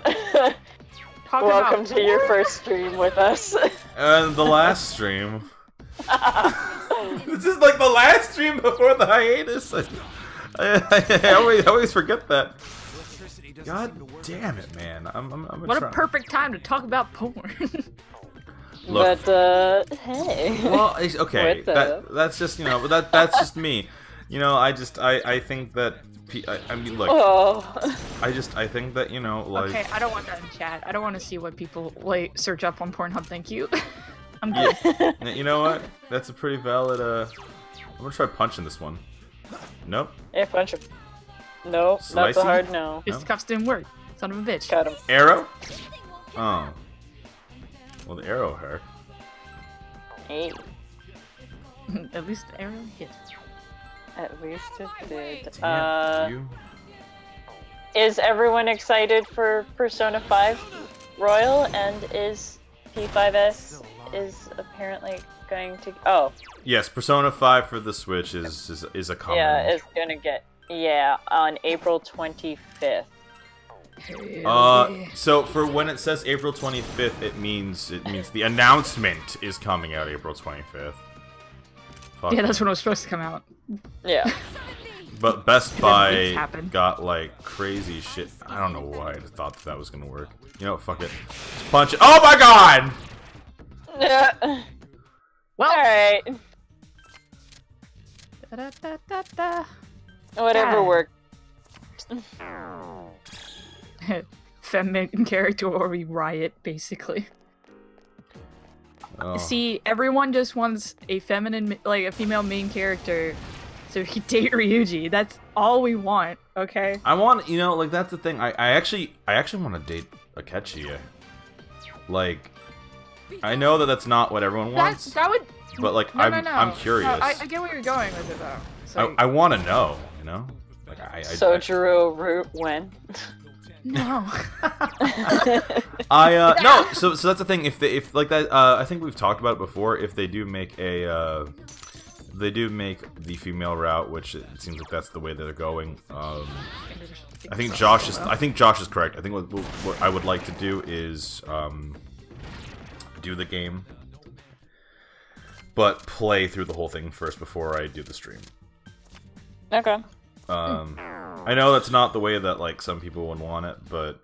[SPEAKER 2] Welcome to your first stream with us.
[SPEAKER 1] The last stream. This is like the last stream before the hiatus. I always forget that. God damn it, man!
[SPEAKER 3] What a perfect time to talk about porn.
[SPEAKER 1] Look,
[SPEAKER 2] but hey.
[SPEAKER 1] Well, okay. That's just, you know, that's just me. You know, I think that I mean, look.
[SPEAKER 2] Oh.
[SPEAKER 1] I think that, you know, like.
[SPEAKER 3] Okay, I don't want that in chat. I don't want to see what people like search up on Pornhub. Thank you. I'm good.
[SPEAKER 1] Yeah. You know what? That's a pretty valid. I'm gonna try punching this one. Nope.
[SPEAKER 2] Yeah, punch him. Nope, not the hard no.
[SPEAKER 3] His cuffs didn't work. Son of a bitch.
[SPEAKER 2] Cut him.
[SPEAKER 1] Arrow? Oh. Well, the arrow hurt.
[SPEAKER 2] Hey.
[SPEAKER 3] At least the arrow hit.
[SPEAKER 2] At least it did.
[SPEAKER 1] Damn,
[SPEAKER 2] is everyone excited for Persona 5 Royal? And is P5S is apparently going to... Oh.
[SPEAKER 1] Yes, Persona 5 for the Switch is a common.
[SPEAKER 2] Yeah, it's gonna get... Yeah, on April 25th.
[SPEAKER 1] So for when it says April 25th, it means the announcement is coming out April 25th. Fuck.
[SPEAKER 3] Yeah, that's when it was supposed to come out.
[SPEAKER 2] Yeah.
[SPEAKER 1] But Best Buy got like crazy shit. I don't know why I just thought that was gonna work. You know what? Fuck it. Just punch it. Oh my god!
[SPEAKER 2] Yeah.
[SPEAKER 3] Well.
[SPEAKER 2] Alright. Whatever worked.
[SPEAKER 3] Feminine character or we riot, basically.
[SPEAKER 1] Oh.
[SPEAKER 3] See, everyone just wants a feminine, like a female main character, so he can date Ryuji. That's all we want, okay?
[SPEAKER 1] I want, you know, like that's the thing. I actually want to date Akechi. Like, I know that that's not what everyone wants.
[SPEAKER 3] That would.
[SPEAKER 1] But like,
[SPEAKER 3] no.
[SPEAKER 1] I'm curious.
[SPEAKER 3] No, I get where you're going with it though. So,
[SPEAKER 1] I want to know, you know. Like
[SPEAKER 2] Sojiro root when?
[SPEAKER 3] No.
[SPEAKER 1] No. So that's the thing. If like that, I think we've talked about it before. If they do make the female route, which it seems like that's the way that they're going. I think Josh is correct. I think what I would like to do is do the game, but play through the whole thing first before I do the stream.
[SPEAKER 2] Okay.
[SPEAKER 1] I know that's not the way that like some people would want it, but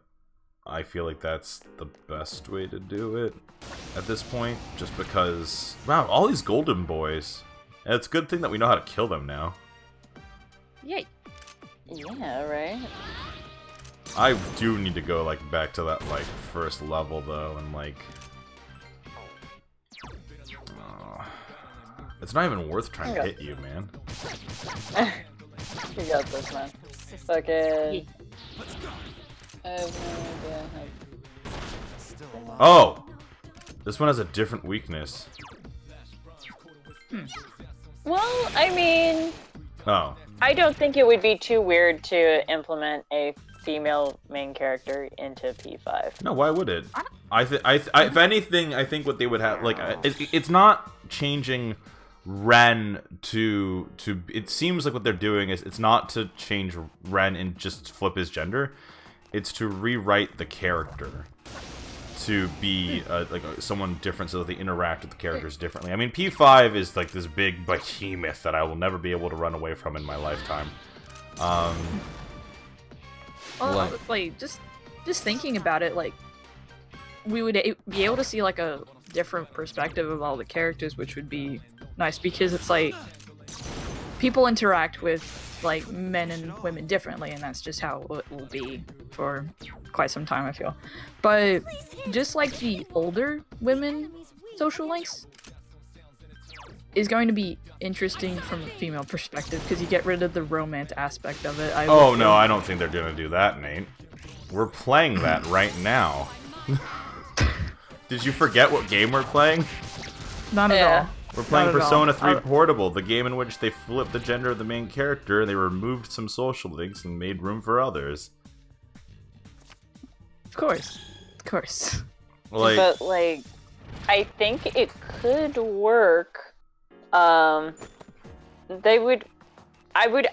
[SPEAKER 1] I feel like that's the best way to do it at this point. Just because, wow, all these golden boys. And it's a good thing that we know how to kill them now.
[SPEAKER 3] Yay.
[SPEAKER 2] Yeah, right?
[SPEAKER 1] I do need to go, like, back to that, like, first level, though, and, like... it's not even worth trying to hit you, man.
[SPEAKER 2] You got this, man. Fucking... I have no idea how...
[SPEAKER 1] Oh! This one has a different weakness.
[SPEAKER 2] Well, I mean...
[SPEAKER 1] Oh.
[SPEAKER 2] I don't think it would be too weird to implement a female main character into P5.
[SPEAKER 1] No, why would it? If anything, I think what they would have, like, it's not changing Ren to. It seems like what they're doing is it's not to change Ren and just flip his gender. It's to rewrite the character to be someone different so that they interact with the characters differently. I mean, P5 is like this big behemoth that I will never be able to run away from in my lifetime.
[SPEAKER 3] Well, like just thinking about it, like we would be able to see like a different perspective of all the characters, which would be nice because it's like people interact with like men and women differently, and that's just how it will be for quite some time, I feel. But just like the older women social links is going to be interesting from a female perspective because you get rid of the romance aspect of it.
[SPEAKER 1] Oh no, I don't think they're gonna do that, Nate. We're playing that right now. Did you forget what game we're playing?
[SPEAKER 3] Not at all.
[SPEAKER 1] We're playing Persona 3 Portable, the game in which they flipped the gender of the main character, and they removed some social links and made room for others.
[SPEAKER 3] Of course. Of course.
[SPEAKER 1] Like,
[SPEAKER 2] but, like, I think it could work. I would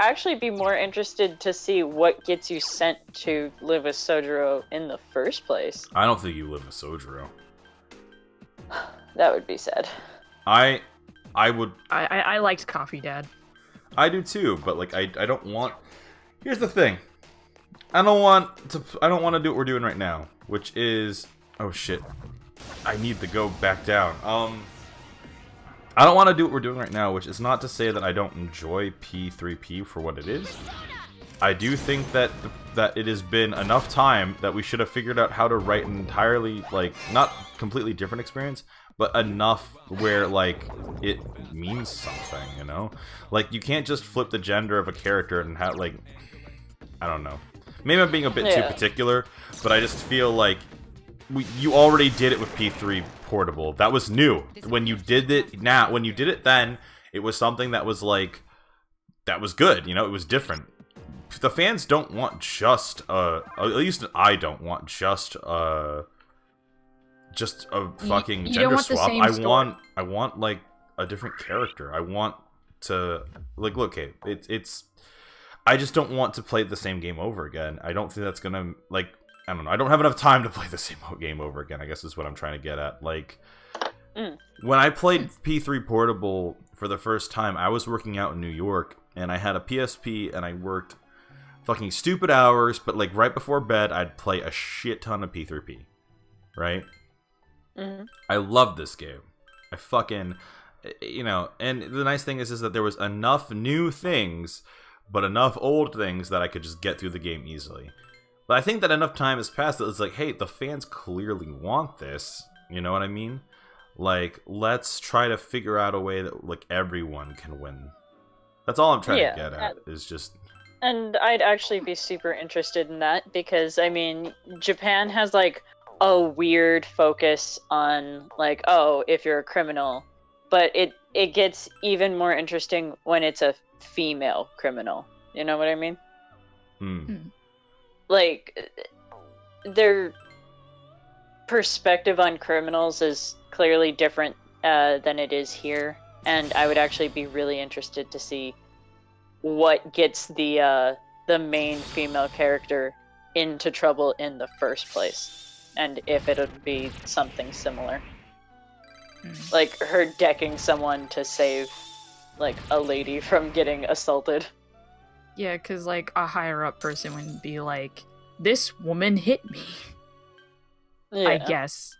[SPEAKER 2] actually be more interested to see what gets you sent to live with Sojiro in the first place.
[SPEAKER 1] I don't think you live with Sojiro.
[SPEAKER 2] That would be sad.
[SPEAKER 1] I
[SPEAKER 3] liked Coffee Dad.
[SPEAKER 1] I do too, but like I don't want. Here's the thing. I don't want to do what we're doing right now, which is oh shit. I need to go back down. I don't want to do what we're doing right now, which is not to say that I don't enjoy P3P for what it is. I do think that it has been enough time that we should have figured out how to write an entirely, like, not completely different experience, but enough where, like, it means something, you know? Like, you can't just flip the gender of a character and have, like, I don't know. Maybe I'm being a bit too particular, but I just feel like you already did it with P3 Portable. That was new. When you did it then, it was something that was, like, that was good, you know? It was different. The fans don't want just at least I don't want just a fucking gender swap. I want like a different character. I want to like look, okay, it's I just don't want to play the same game over again. I don't think that's gonna, like, I don't know. I don't have enough time to play the same game over again, I guess is what I'm trying to get at. Like when I played P3 Portable for the first time, I was working out in New York and I had a PSP and I worked fucking stupid hours, but like right before bed, I'd play a shit ton of P3P, right? I love this game. I fucking, you know, and the nice thing is that there was enough new things, but enough old things that I could just get through the game easily. But I think that enough time has passed that it's like, hey, the fans clearly want this. You know what I mean? Like, let's try to figure out a way that like everyone can win. That's all I'm trying to get at, is just...
[SPEAKER 2] And I'd actually be super interested in that because, I mean, Japan has, like, a weird focus on, like, oh, if you're a criminal. But it gets even more interesting when it's a female criminal. You know what I mean? Like, their perspective on criminals is clearly different than it is here. And I would actually be really interested to see what gets the main female character into trouble in the first place, and if it would be something similar, like her decking someone to save like a lady from getting assaulted.
[SPEAKER 3] Yeah, because like a higher up person would be like, "This woman hit me." I guess.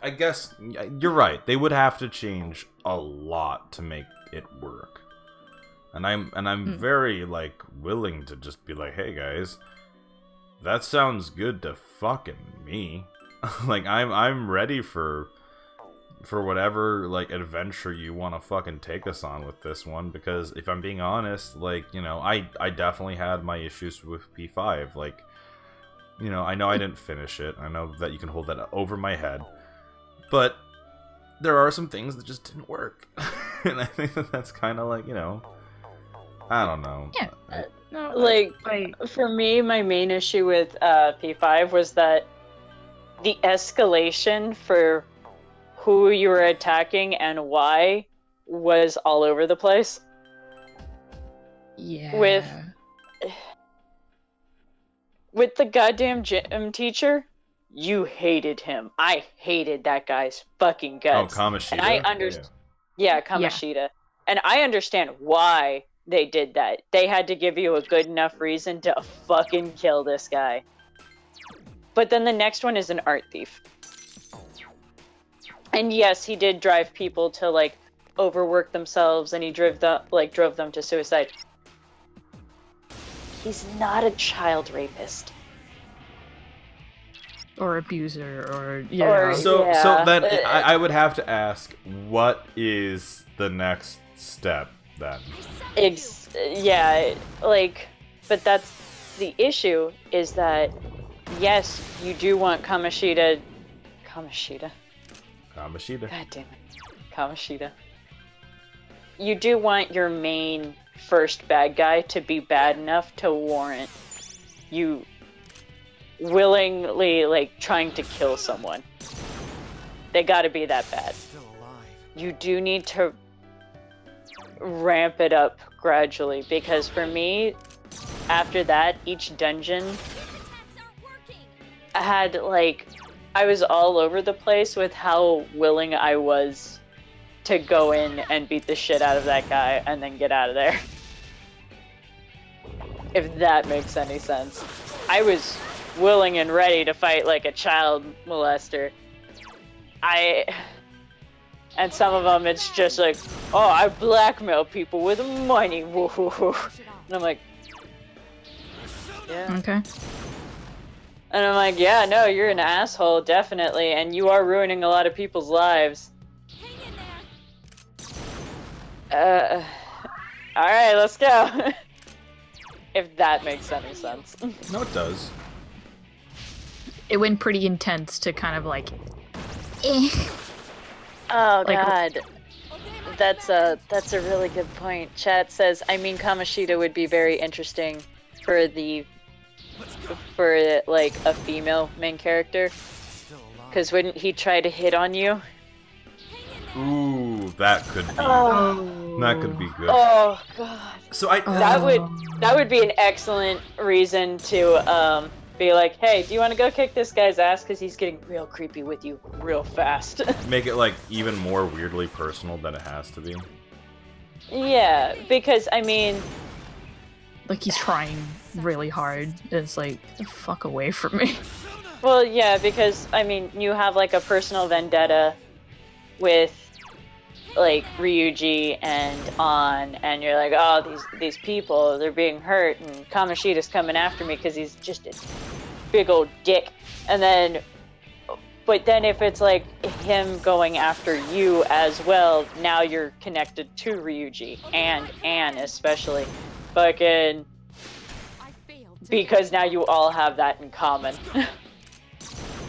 [SPEAKER 1] I guess you're right. They would have to change a lot to make it work. And I'm very like willing to just be like, hey guys, that sounds good to fucking me. Like I'm ready for whatever like adventure you want to fucking take us on with this one, because if I'm being honest, like, you know, I definitely had my issues with P5. Like, you know I didn't finish it. I know that you can hold that over my head, but there are some things that just didn't work. And I think that's kind of like, you know, I don't know.
[SPEAKER 3] Yeah. No,
[SPEAKER 2] like, for me, my main issue with P5 was that the escalation for who you were attacking and why was all over the place.
[SPEAKER 3] Yeah.
[SPEAKER 2] With the goddamn gym teacher, you hated him. I hated that guy's fucking guts.
[SPEAKER 1] Oh, Kamoshida?
[SPEAKER 2] And I understand. Yeah, Kamoshida. Yeah. And I understand why they did that. They had to give you a good enough reason to fucking kill this guy. But then the next one is an art thief. And yes, he did drive people to, like, overwork themselves, and he drove them to suicide. He's not a child rapist.
[SPEAKER 3] Or abuser, or, yeah.
[SPEAKER 1] So then I would have to ask, what is the next step, then?
[SPEAKER 2] Yeah, like, but that's the issue, is that, yes, you do want Kamoshida. God damn it. Kamoshida. You do want your main first bad guy to be bad enough to warrant you willingly, like, trying to kill someone. They gotta be that bad. You do need to ramp it up gradually, because for me, after that, each dungeon had, like, I was all over the place with how willing I was to go in and beat the shit out of that guy and then get out of there. If that makes any sense. I was willing and ready to fight like a child molester. And some of them, it's just like, oh, I blackmail people with money. Woo-hoo-hoo. And I'm like, yeah.
[SPEAKER 3] Okay.
[SPEAKER 2] And I'm like, yeah, no, you're an asshole, definitely, and you are ruining a lot of people's lives. Alright, let's go. If that makes any sense.
[SPEAKER 1] No, it does.
[SPEAKER 3] It went pretty intense to kind of like...
[SPEAKER 2] Oh, like, God. That's a really good point. Chat says, I mean, Kamoshida would be very interesting for like a female main character, because wouldn't he try to hit on you?
[SPEAKER 1] Ooh, that could be good.
[SPEAKER 2] Oh God.
[SPEAKER 1] So
[SPEAKER 2] that would be an excellent reason to be like, hey, do you want to go kick this guy's ass, because he's getting real creepy with you real fast.
[SPEAKER 1] Make it like even more weirdly personal than it has to be.
[SPEAKER 2] Yeah, because I mean,
[SPEAKER 3] like, he's trying really hard. It's like, the fuck away from me.
[SPEAKER 2] Well, yeah, because, I mean, you have, like, a personal vendetta with, like, Ryuji and An, and you're like, oh, these people, they're being hurt, and Kamoshida's coming after me because he's just a big old dick. And then, but then if it's, like, him going after you as well, now you're connected to Ryuji, and An especially. Fucking, because now you all have that in common.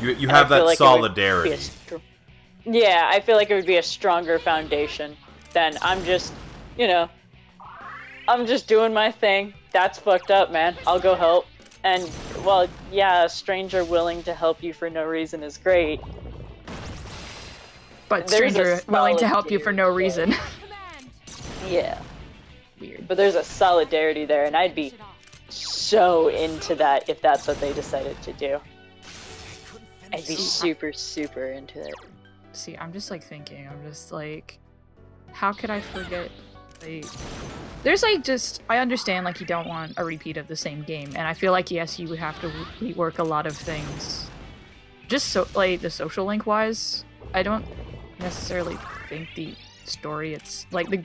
[SPEAKER 1] you have that like solidarity.
[SPEAKER 2] Yeah, I feel like it would be a stronger foundation than I'm just, you know, I'm just doing my thing. That's fucked up, man. I'll go help. And, well, yeah, a stranger willing to help you for no reason is great.
[SPEAKER 3] But stranger willing to help you for no reason.
[SPEAKER 2] Yeah. Weird. But there's a solidarity there, and I'd be so into that if that's what they decided to do. I'd be super, super into it.
[SPEAKER 3] See, I'm just like thinking, I'm just like, how could I forget? Like, there's like just, I understand like you don't want a repeat of the same game, and I feel like yes, you would have to rework a lot of things just so like the social link wise, I don't necessarily think the story it's like the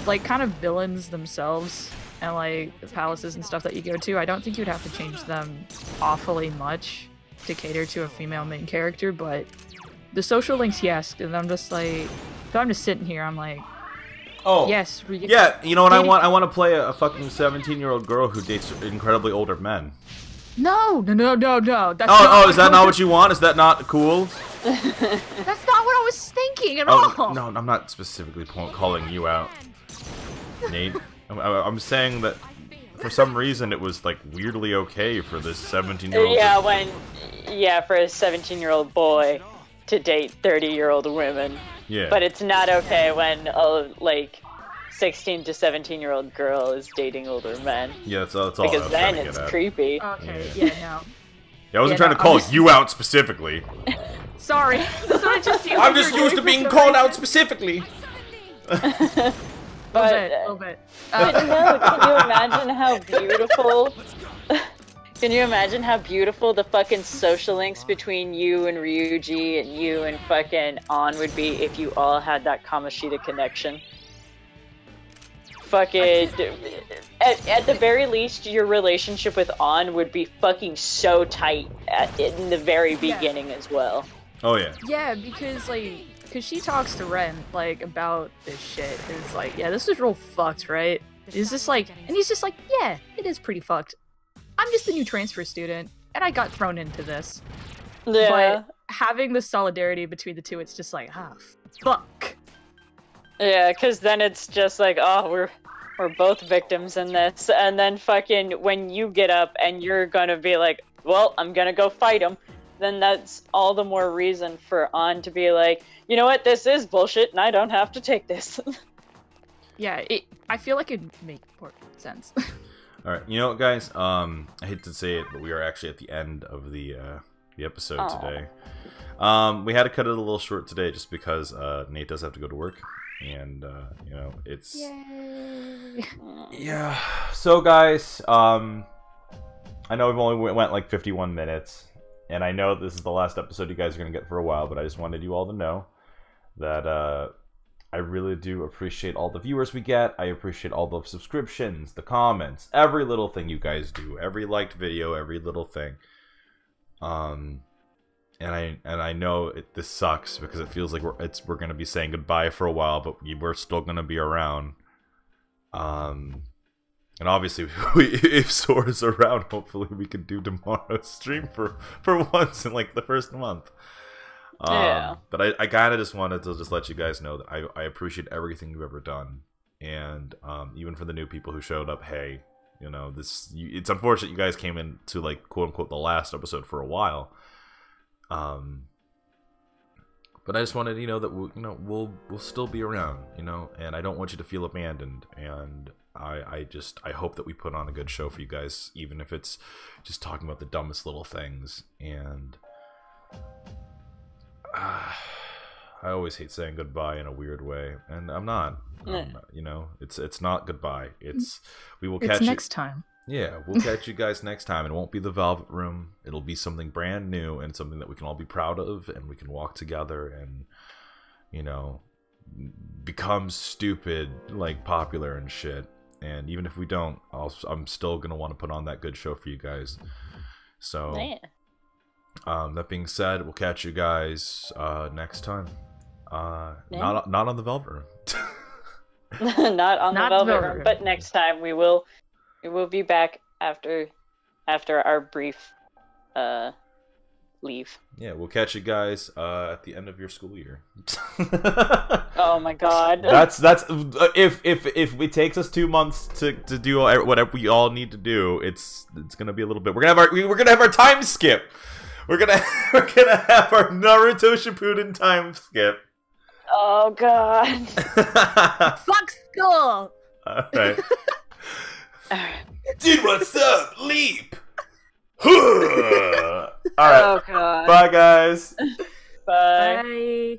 [SPEAKER 3] like kind of villains themselves and like the palaces and stuff that you go to, I don't think you'd have to change them awfully much to cater to a female main character, but the social links, yes. And I'm just like, so I'm just sitting here, I'm like,
[SPEAKER 1] oh
[SPEAKER 3] yes,
[SPEAKER 1] yeah, you know what I want? I want to play a fucking 17-year-old girl who dates incredibly older men.
[SPEAKER 3] No. That's
[SPEAKER 1] oh, is that not what you want? Is that not cool?
[SPEAKER 3] That's not what I was thinking at all.
[SPEAKER 1] No, I'm not specifically calling you out, Nate. I'm saying that for some reason it was like weirdly okay for this 17-year-old.
[SPEAKER 2] Yeah, for a 17-year-old boy to date 30-year-old women.
[SPEAKER 1] Yeah.
[SPEAKER 2] But it's not okay when a like 16 to 17-year-old girl is dating older men.
[SPEAKER 1] Yeah, that's all.
[SPEAKER 2] Because then it's creepy.
[SPEAKER 3] Okay, no.
[SPEAKER 1] Yeah, I wasn't trying to call you out specifically.
[SPEAKER 3] Sorry.
[SPEAKER 1] I'm just used to being called out specifically.
[SPEAKER 2] But
[SPEAKER 3] little bit.
[SPEAKER 2] no, can you imagine how beautiful? Can you imagine how beautiful the fucking social links between you and Ryuji and you and fucking An would be if you all had that Kamoshida connection? Fucking, at the very least, your relationship with An would be fucking so tight in the very beginning as well.
[SPEAKER 1] Oh yeah.
[SPEAKER 3] Yeah, because she talks to Ren like about this shit. And it's like, yeah, this is real fucked, right? It's just like, and he's just like, yeah, it is pretty fucked. I'm just a new transfer student, and I got thrown into this.
[SPEAKER 2] Yeah.
[SPEAKER 3] But having the solidarity between the two, it's just like, fuck.
[SPEAKER 2] Yeah, because then it's just like, oh, we're both victims in this, and then fucking when you get up and you're gonna be like, well, I'm gonna go fight him, then that's all the more reason for An to be like, you know what, this is bullshit, and I don't have to take this.
[SPEAKER 3] Yeah, I feel like it'd make more sense.
[SPEAKER 1] Alright, you know what, guys? I hate to say it, but we are actually at the end of the episode today. We had to cut it a little short today just because Nate does have to go to work. And, you know, it's...
[SPEAKER 3] Yay!
[SPEAKER 1] Yeah. So, guys, I know we've only went like 51 minutes. And I know this is the last episode you guys are going to get for a while, but I just wanted you all to know that I really do appreciate all the viewers we get. I appreciate all the subscriptions, the comments, every little thing you guys do, every liked video, every little thing. And I know this sucks because it feels like we're gonna be saying goodbye for a while, but we're still gonna be around. And obviously, if Sora's around, hopefully we can do tomorrow's stream for once in like the first month.
[SPEAKER 2] Yeah.
[SPEAKER 1] But I kind of just wanted to just let you guys know that I appreciate everything you've ever done, and even for the new people who showed up, hey, you know, it's unfortunate you guys came in to like quote unquote the last episode for a while. But I just wanted you know that we'll still be around, you know, and I don't want you to feel abandoned, and I hope that we put on a good show for you guys, even if it's just talking about the dumbest little things. And I always hate saying goodbye in a weird way, and I'm not. You know, it's not goodbye. We will catch you
[SPEAKER 3] next time.
[SPEAKER 1] Yeah, we'll catch you guys next time. It won't be the Velvet Room. It'll be something brand new and something that we can all be proud of, and we can walk together and, you know, become stupid, like popular and shit. And even if we don't, I'm still gonna want to put on that good show for you guys. So, that being said, we'll catch you guys next time. Not on the Velvet Room.
[SPEAKER 2] Not on the Velvet Room, but next time we will be back after our brief leave. Yeah,
[SPEAKER 1] we'll catch you guys at the end of your school year.
[SPEAKER 2] Oh my god.
[SPEAKER 1] That's if it takes us 2 months to do whatever we all need to do, it's gonna be a little bit. We're gonna have our time skip. We're gonna have our Naruto Shippuden time skip.
[SPEAKER 2] Oh god.
[SPEAKER 3] Fuck school.
[SPEAKER 1] All right. Dude, what's up? Leap. All right.
[SPEAKER 2] Oh god.
[SPEAKER 1] Bye, guys.
[SPEAKER 2] Bye.
[SPEAKER 3] Bye.